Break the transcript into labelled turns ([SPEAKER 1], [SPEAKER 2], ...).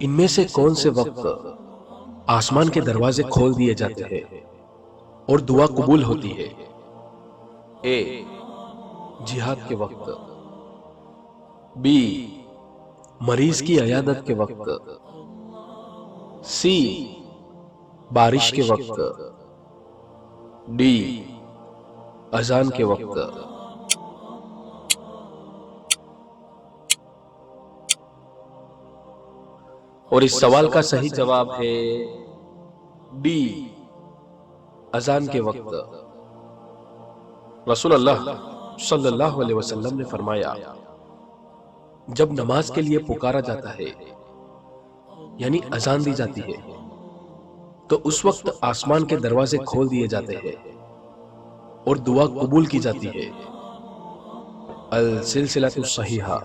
[SPEAKER 1] इनमें से कौन से वक्त आसमान के दरवाजे खोल दिए जाते हैं और दुआ कबूल होती है? ए, जिहाद के वक्त। बी, मरीज की अयादत के वक्त। सी, बारिश के वक्त। डी, अजान के वक्त। और इस सवाल का सही जवाब है डी, अजान के वक्त। रसूल अल्लाह सल्लल्लाहु अलैहि वसल्लम ने फरमाया, जब नमाज के लिए पुकारा जाता है यानी अजान दी जाती है तो उस वक्त आसमान के दरवाजे खोल दिए जाते हैं और दुआ कबूल की जाती है। अल सिलसिलतु सहीहा।